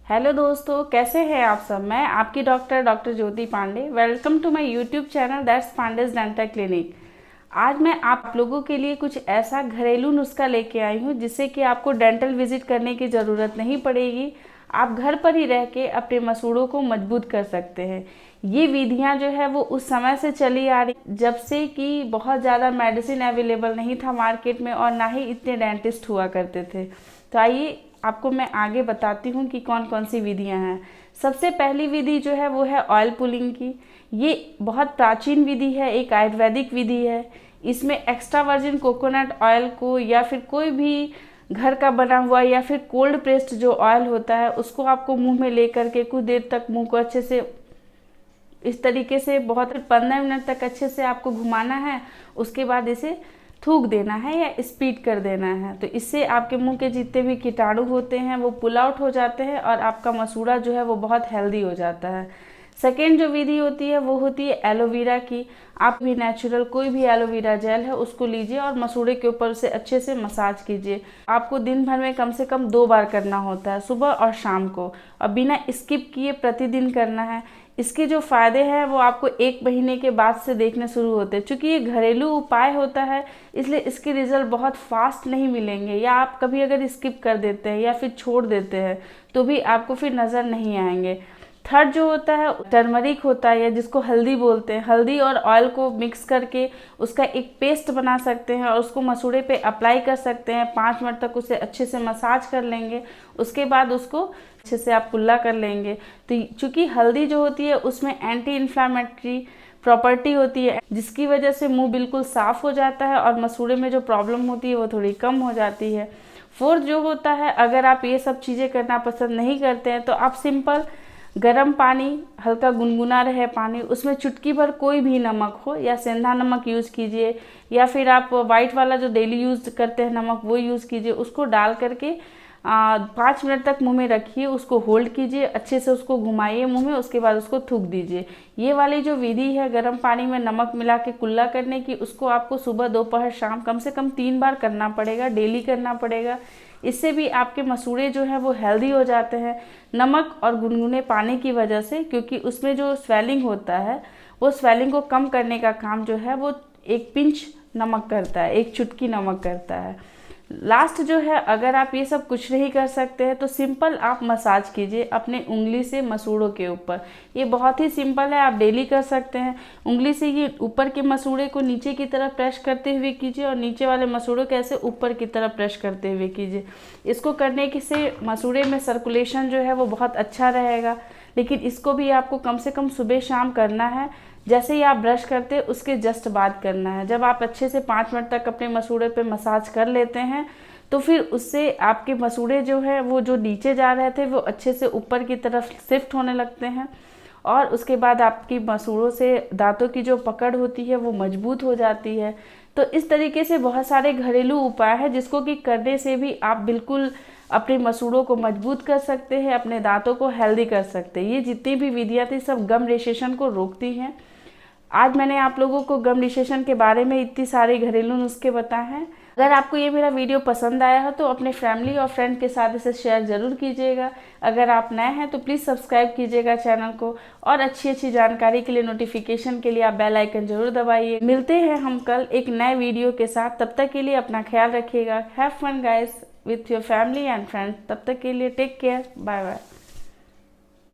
Hello दोस्तों, कैसे हैं आप सब। मैं आपकी doctor Jyoti Pandey. Welcome to my YouTube channel that's Pandey's dental clinic. आज मैं आप लोगों के लिए कुछ ऐसा घरेलू नुस्खा लेके आई हूँ जिससे कि आपको डेंटल विजिट करने की ज़रूरत नहीं पड़ेगी। आप घर पर ही रह के अपने मसूड़ों को मजबूत कर सकते हैं। ये विधियाँ जो है वो उस समय से चली आ रही जब से कि बहुत ज़्यादा मेडिसिन अवेलेबल नहीं था मार्केट में और ना ही इतने डेंटिस्ट हुआ करते थे। तो आइए आपको मैं आगे बताती हूँ कि कौन कौन सी विधियाँ हैं। सबसे पहली विधि जो है वो है ऑयल पुलिंग की। ये बहुत प्राचीन विधि है, एक आयुर्वेदिक विधि है। इसमें एक्स्ट्रा वर्जिन कोकोनट ऑयल को या फिर कोई भी घर का बना हुआ या फिर कोल्ड प्रेस्ड जो ऑयल होता है उसको आपको मुंह में लेकर के कुछ देर तक मुंह को अच्छे से इस तरीके से बहुत 15 मिनट तक अच्छे से आपको घुमाना है। उसके बाद इसे थूक देना है या स्पीड कर देना है। तो इससे आपके मुंह के जितने भी कीटाणु होते हैं वो पुल आउट हो जाते हैं और आपका मसूड़ा जो है वो बहुत हेल्दी हो जाता है। सेकेंड जो विधि होती है वो होती है एलोवेरा की। आप भी नेचुरल कोई भी एलोवेरा जेल है उसको लीजिए और मसूड़े के ऊपर से अच्छे से मसाज कीजिए। आपको दिन भर में कम से कम 2 बार करना होता है, सुबह और शाम को, और बिना स्किप किए प्रतिदिन करना है। इसके जो फ़ायदे हैं वो आपको 1 महीने के बाद से देखने शुरू होते हैं। चूँकि ये घरेलू उपाय होता है इसलिए इसके रिज़ल्ट बहुत फास्ट नहीं मिलेंगे, या आप कभी अगर स्किप कर देते हैं या फिर छोड़ देते हैं तो भी आपको फिर नज़र नहीं आएंगे। थर्ड जो होता है टर्मरिक होता है, या जिसको हल्दी बोलते हैं। हल्दी और ऑयल को मिक्स करके उसका एक पेस्ट बना सकते हैं और उसको मसूड़े पे अप्लाई कर सकते हैं। 5 मिनट तक उसे अच्छे से मसाज कर लेंगे। उसके बाद उसको अच्छे से आप कुल्ला कर लेंगे। तो चूँकि हल्दी जो होती है उसमें एंटी इन्फ्लामेटरी प्रॉपर्टी होती है जिसकी वजह से मुंह बिल्कुल साफ़ हो जाता है और मसूड़े में जो प्रॉब्लम होती है वो थोड़ी कम हो जाती है। फोर्थ जो होता है, अगर आप ये सब चीज़ें करना पसंद नहीं करते हैं तो आप सिंपल गर्म पानी, हल्का गुनगुना रहे पानी, उसमें चुटकी भर कोई भी नमक हो या सेंधा नमक यूज़ कीजिए, या फिर आप वाइट वाला जो डेली यूज़ करते हैं नमक वो यूज़ कीजिए। उसको डाल करके 5 मिनट तक मुंह में रखिए, उसको होल्ड कीजिए, अच्छे से उसको घुमाइए मुंह में, उसके बाद उसको थूक दीजिए। ये वाली जो विधि है गर्म पानी में नमक मिला के कुल्ला करने की, उसको आपको सुबह, दोपहर, शाम कम से कम 3 बार करना पड़ेगा, डेली करना पड़ेगा। इससे भी आपके मसूड़े जो हैं वो हेल्दी हो जाते हैं नमक और गुनगुने पानी की वजह से, क्योंकि उसमें जो स्वेलिंग होता है वो स्वेलिंग को कम करने का काम जो है वो एक पिंच नमक करता है, एक चुटकी नमक करता है। लास्ट जो है, अगर आप ये सब कुछ नहीं कर सकते हैं तो सिंपल आप मसाज कीजिए अपने उंगली से मसूड़ों के ऊपर। ये बहुत ही सिंपल है, आप डेली कर सकते हैं। उंगली से ये ऊपर के मसूड़े को नीचे की तरफ प्रेस करते हुए कीजिए और नीचे वाले मसूड़ों को ऐसे ऊपर की तरफ प्रेस करते हुए कीजिए। इसको करने से मसूड़े में सर्कुलेशन जो है वो बहुत अच्छा रहेगा। लेकिन इसको भी आपको कम से कम सुबह शाम करना है। जैसे ही आप ब्रश करते हैं उसके जस्ट बाद करना है। जब आप अच्छे से 5 मिनट तक अपने मसूड़े पे मसाज कर लेते हैं तो फिर उससे आपके मसूड़े जो है वो जो नीचे जा रहे थे वो अच्छे से ऊपर की तरफ शिफ्ट होने लगते हैं, और उसके बाद आपकी मसूड़ों से दांतों की जो पकड़ होती है वो मजबूत हो जाती है। तो इस तरीके से बहुत सारे घरेलू उपाय हैं जिसको कि करने से भी आप बिल्कुल अपने मसूड़ों को मजबूत कर सकते हैं, अपने दांतों को हेल्दी कर सकते हैं। ये जितनी भी विधियाँ थी सब गम रिसेशन को रोकती हैं। आज मैंने आप लोगों को गम रिसेशन के बारे में इतनी सारे घरेलू नुस्खे बताए हैं। अगर आपको ये मेरा वीडियो पसंद आया हो तो अपने फैमिली और फ्रेंड के साथ इसे शेयर ज़रूर कीजिएगा। अगर आप नए हैं तो प्लीज़ सब्सक्राइब कीजिएगा चैनल को, और अच्छी अच्छी जानकारी के लिए, नोटिफिकेशन के लिए आप बेल आइकन ज़रूर दबाइए। मिलते हैं हम कल एक नए वीडियो के साथ। तब तक के लिए अपना ख्याल रखिएगा। Have fun guys with your family and friends. तब तक के लिए टेक केयर, बाय बाय।